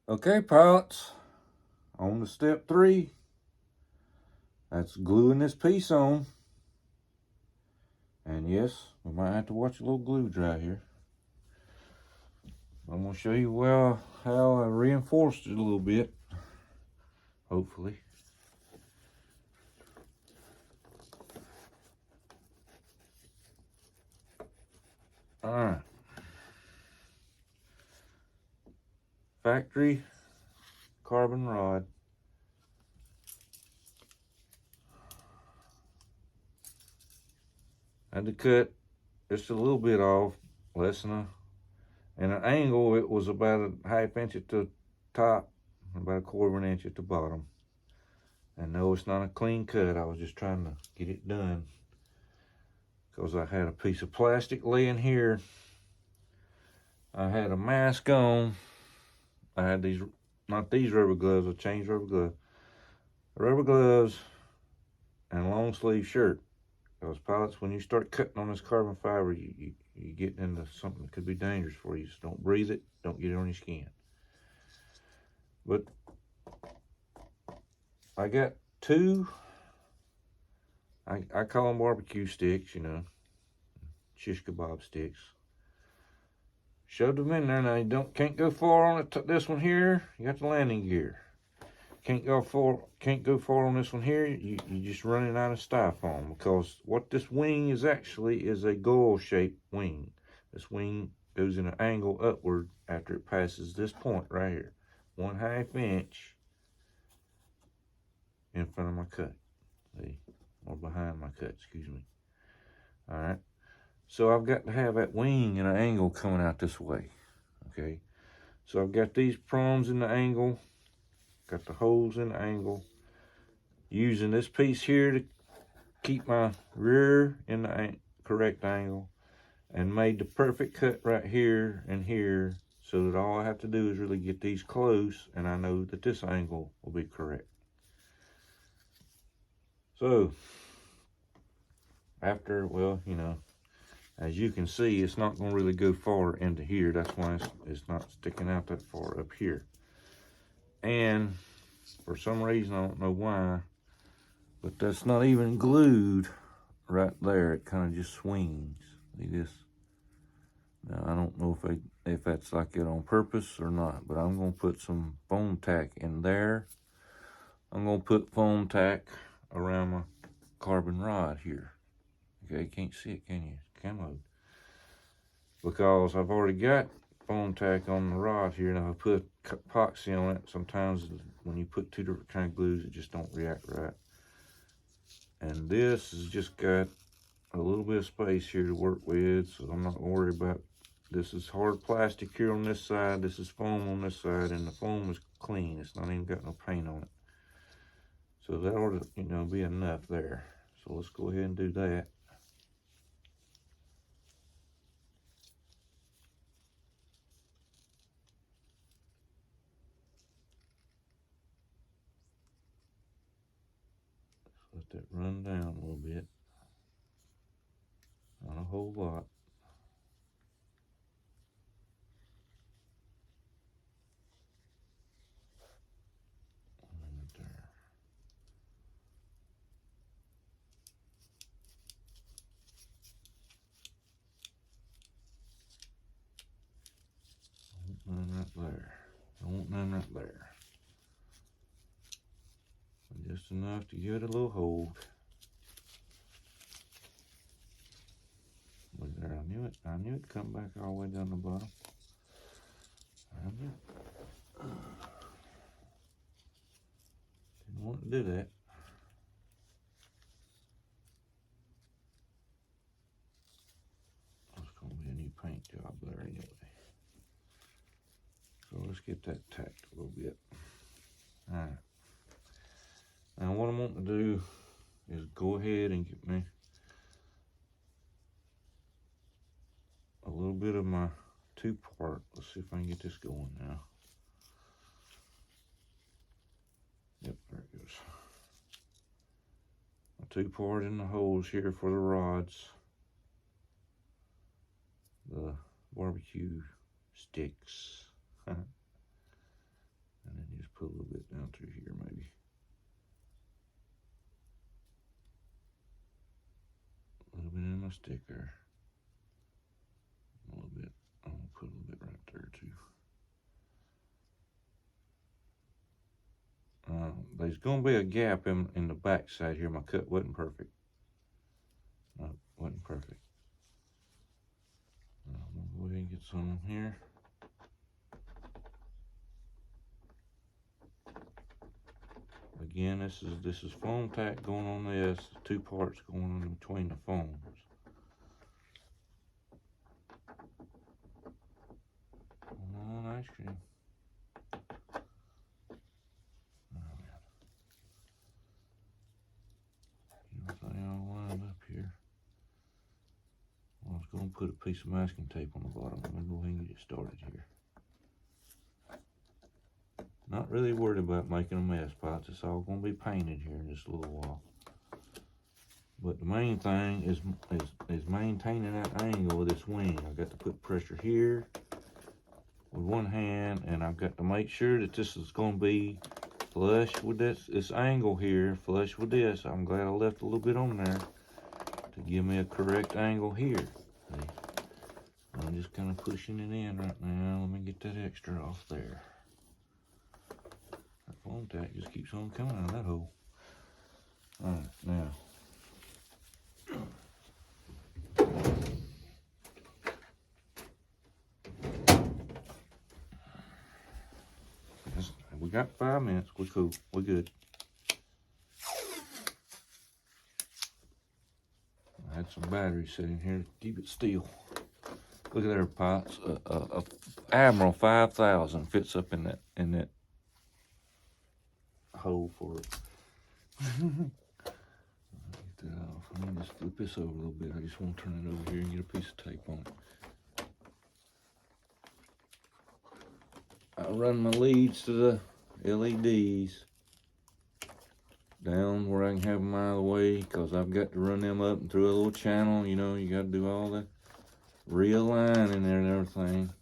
Okay, pilots, on to step 3. That's gluing this piece on. And yes, we might have to watch a little glue dry here. I'm going to show you how I reinforced it a little bit, hopefully. Alright. Factory carbon rod. I had to cut just a little bit off, less than and an angle. It was about a ½ inch at the top, about a quarter of an inch at the bottom. And no, it's not a clean cut. I was just trying to get it done because I had a piece of plastic laying here. I had a mask on. I had these, not these rubber gloves, I changed rubber gloves. Rubber gloves and a long sleeve shirt. Because pilots, when you start cutting on this carbon fiber, you get into something that could be dangerous for you. So don't breathe it, don't get it on your skin. But I got two, I call them barbecue sticks, you know, shish kebab sticks. Shoved them in there. Now you can't go far on it. This one here, you got the landing gear. Can't go far on this one here. You just running out of styrofoam, because what this wing is actually is a goal-shaped wing. This wing goes in an angle upward after it passes this point right here, 1/2 inch in front of my cut. See, or behind my cut, excuse me. All right. So I've got to have that wing in an angle coming out this way. Okay. So I've got these prongs in the angle. Got the holes in the angle. Using this piece here to keep my rear in the correct angle, and made the perfect cut right here and here, so that all I have to do is really get these close, and I know that this angle will be correct. So after, well, you know, as you can see, it's not going to really go far into here. That's why it's not sticking out that far up here. And for some reason, I don't know why, but that's not even glued right there. It kind of just swings. See this? Now, I don't know if that's like it on purpose or not, but I'm going to put some foam tack in there. I'm going to put foam tack around my carbon rod here. Okay, you can't see it, can you? It's camo. Because I've already got foam tack on the rod here, and I put epoxy on it. Sometimes when you put two different kind of glues, it just don't react right. And this has just got a little bit of space here to work with, so I'm not worried about. This is hard plastic here on this side, this is foam on this side, and the foam is clean. It's not even got no paint on it. So that ought to, you know, be enough there. So let's go ahead and do that. Let that run down a little bit. Not a whole lot. Right there. I want none right there. I want none right there. Just enough to give it a little hold. Look there, I knew it. I knew it'd come back all the way down the bottom. I knew it. Didn't want to do that. It's gonna be a new paint job there anyway. So let's get that tacked a little bit. Alright. Now what I'm wanting to do is go ahead and get me a little bit of my two-part. Let's see if I can get this going now. Yep, there it goes. My two-part in the holes here for the rods. The barbecue sticks. sticker. A little bit. I'm gonna put a little bit right there too. There's gonna be a gap in the back side here. My cut wasn't perfect. No, wasn't perfect. I'm gonna go ahead and get some here. Again, this is foam tack going on this. 2 parts going on between the foams. Come on, ice cream. Everything all lined up here. I was going to put a piece of masking tape on the bottom. I'm going to go ahead and get it started here. Not really worried about making a mess, pots. It's all going to be painted here in just a little while. But the main thing is maintaining that angle of this wing. I've got to put pressure here with one hand, and I've got to make sure that this is going to be flush with this angle here, flush with this. I'm glad I left a little bit on there to give me a correct angle here. See? I'm just kind of pushing it in right now. Let me get that extra off there. That foam tack just keeps on coming out of that hole. Alright, now. We got 5 minutes. We're cool. We're good. I had some batteries sitting here to keep it still. Look at their pots. A Admiral 5000 fits up in that hole for it. Get that off. Let me just flip this over a little bit. I just want to turn it over here and get a piece of tape on it. I run my leads to the LEDs down where I can have them out of the way, because I've got to run them up and through a little channel. You know, you got to do all the realigning there and everything.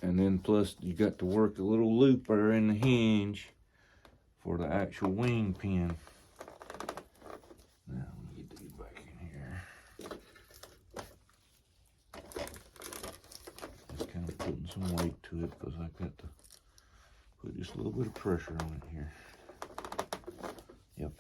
And then plus you got to work a little loop there in the hinge for the actual wing pin. Now let me get these back in here. Just kind of putting some weight to it because I've got to put just a little bit of pressure on it here. Yep.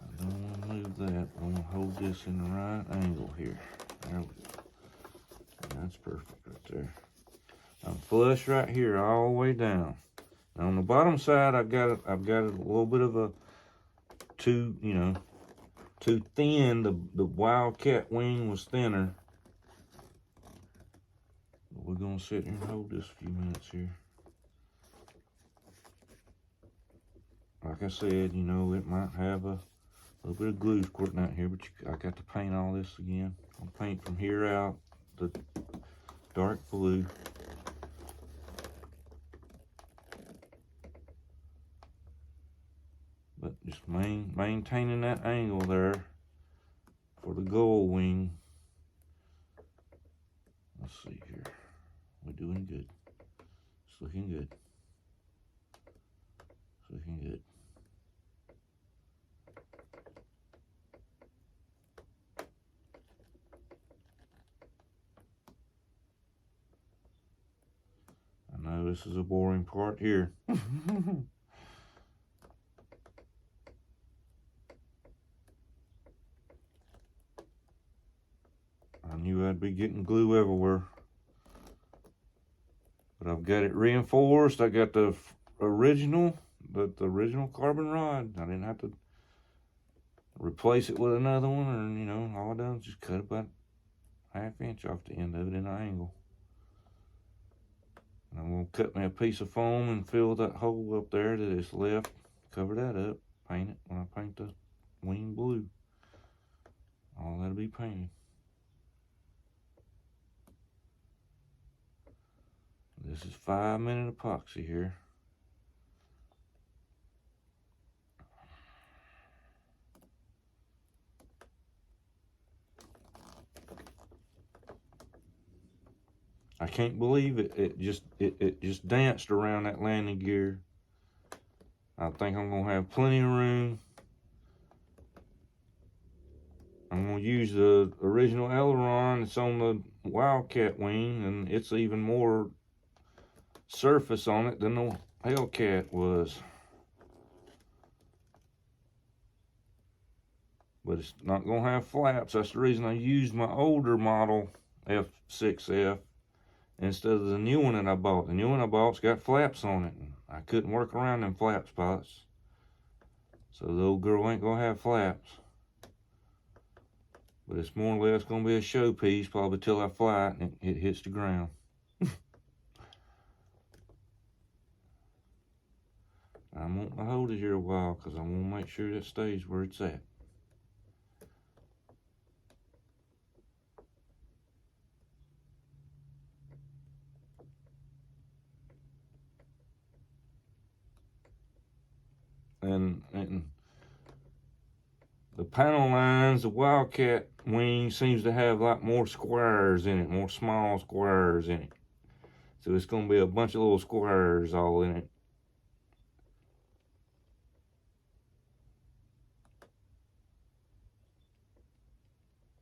I don't want to move that. I want to hold this in the right angle here. There we go. That's perfect right there. I'm flush right here all the way down. Now on the bottom side, I've got a little bit of a too thin. The Wildcat wing was thinner. But we're gonna sit here and hold this a few minutes here. Like I said, you know, it might have a little bit of glue squirting out here, but I got to paint all this again. I'll paint from here out the dark blue. But just maintaining that angle there for the gold wing. Let's see here. We're doing good. It's looking good. It's looking good. I know this is a boring part here. I knew I'd be getting glue everywhere. But I've got it reinforced. I got the original carbon rod. I didn't have to replace it with another one, or you know, all I done was just cut about 1/2 inch off the end of it in an angle. And I'm gonna cut me a piece of foam and fill that hole up there that is left. Cover that up. Paint it when I paint the wing blue. All that'll be painted. This is 5-minute epoxy here. I can't believe it. It just danced around that landing gear I think I'm gonna have plenty of room. I'm gonna use the original aileron that's on the Wildcat wing, and it's even more surface on it than the Hellcat was. But it's not gonna have flaps. That's the reason I used my older model F6F instead of the new one that I bought. The new one I bought's got flaps on it, and I couldn't work around them flap spots. So the old girl ain't gonna have flaps. But it's more or less gonna be a showpiece probably till I fly it and it hits the ground. I'm wanting to hold it here a while because I want to make sure that stays where it's at. And the panel lines, the Wildcat wing seems to have a lot more squares in it, more small squares in it. So it's going to be a bunch of little squares all in it.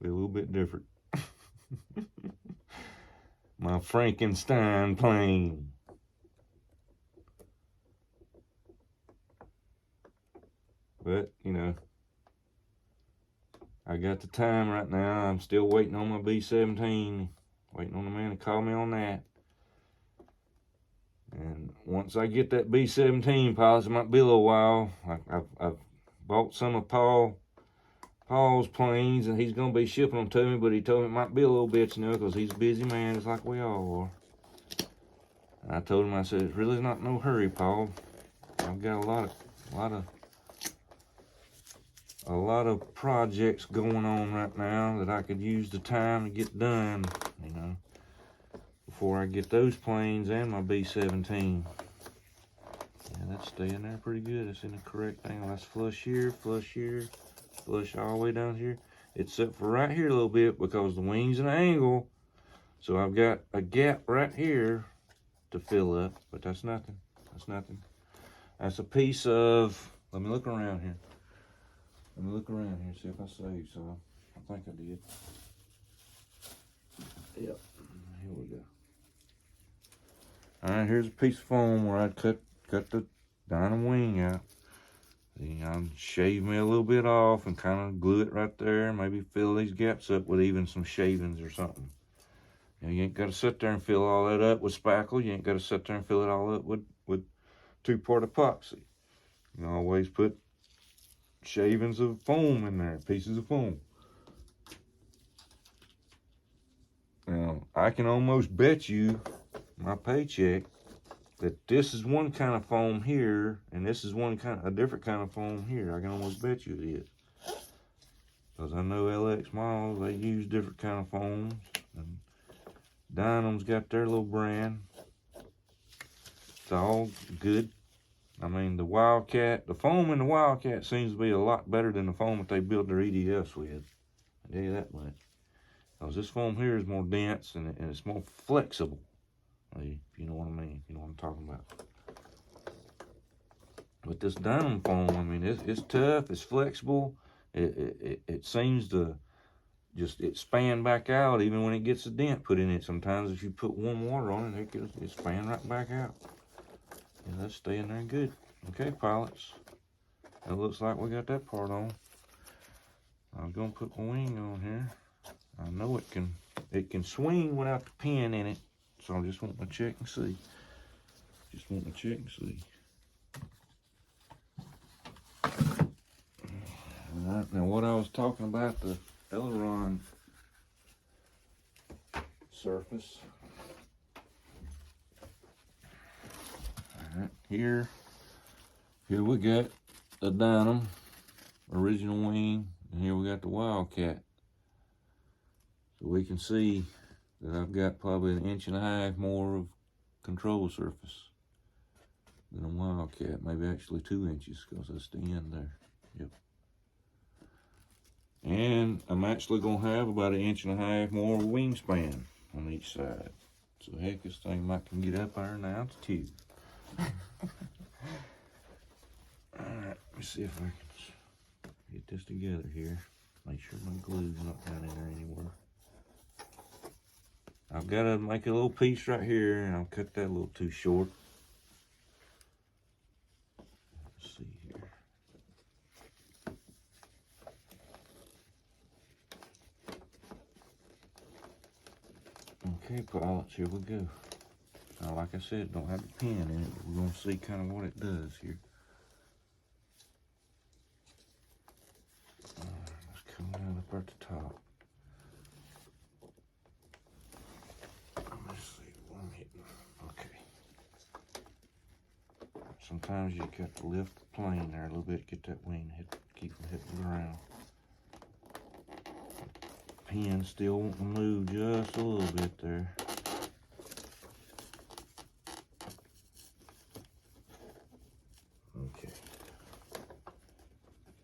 Be a little bit different. My Frankenstein plane. But, you know, I got the time right now. I'm still waiting on my B-17. Waiting on the man to call me on that. And once I get that B-17, pilots, it might be a little while. I've bought some of Paul's planes, and he's going to be shipping them to me, but he told me it might be a little bit, you know, because he's a busy man, just like we all are. And I told him, I said, it's really not no hurry, Paul. I've got a lot of projects going on right now that I could use the time to get done, you know, before I get those planes and my B-17. Yeah, that's staying there pretty good. It's in the correct angle. That's flush here, flush all the way down here. Except for right here a little bit because the wing's an angle. So I've got a gap right here to fill up, but that's nothing. That's nothing. That's a piece of, let me look around here. Let me look around here, see if I saved some. I think I did. Yep, here we go. All right, here's a piece of foam where I cut the Dynam wing out. See, I'll shave me a little bit off and kind of glue it right there. Maybe fill these gaps up with even some shavings or something. You know, you ain't got to sit there and fill all that up with spackle. You ain't got to sit there and fill it all up with two-part epoxy. You can always put shavings of foam in there, pieces of foam. Now, I can almost bet you my paycheck that this is one kind of foam here, and this is a different kind of foam here. I can almost bet you it is. Because I know LX models, they use different kind of foams. And Dynam's got their little brand. It's all good. I mean, the foam in the Wildcat seems to be a lot better than the foam that they build their EDFs with. I tell you that much. Because this foam here is more dense and it's more flexible. If you know what I mean, you know what I'm talking about. But this Dynam foam, I mean, it's tough, it's flexible. It seems to just expand back out even when it gets a dent put in it. Sometimes if you put warm water on it, it expand right back out. Yeah, that's staying there good. Okay, pilots. It looks like we got that part on. I'm gonna put my wing on here. I know it can swing without the pin in it. So I just want to check and see. All right, now what I was talking about, the aileron surface. All right, here we got the Dynam original wing, and here we got the Wildcat. So we can see that I've got probably 1.5 inches more of control surface than a Wildcat, maybe actually 2 inches because that's the end there. Yep. And I'm actually gonna have about 1.5 inches more wingspan on each side. So heck, this thing might can get up there in altitude. Alright, let me see if I can get this together here. Make sure my glue's not down in there anywhere. I've got to make a little piece right here, and I'll cut that a little too short. Let's see here. Okay, pilots, here we go. Now, like I said, don't have the pin in it, but we're going to see kind of what it does here. Let's come down up at the top. Let's see what I'm hitting. Okay. Sometimes you got to lift the plane there a little bit, get that wing hit, keep from hitting the ground. Pin still wanting to move just a little bit there. Okay.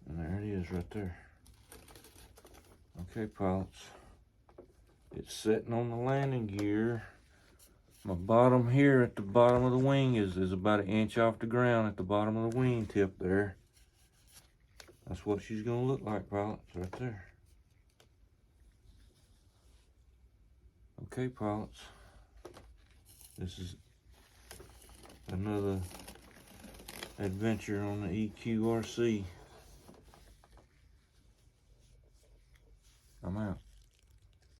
And there it is right there. Okay, pilots. It's sitting on the landing gear. My bottom here at the bottom of the wing is about 1 inch off the ground at the bottom of the wing tip there. That's what she's gonna look like, pilots, right there. Okay, pilots. This is another adventure on the EQRC.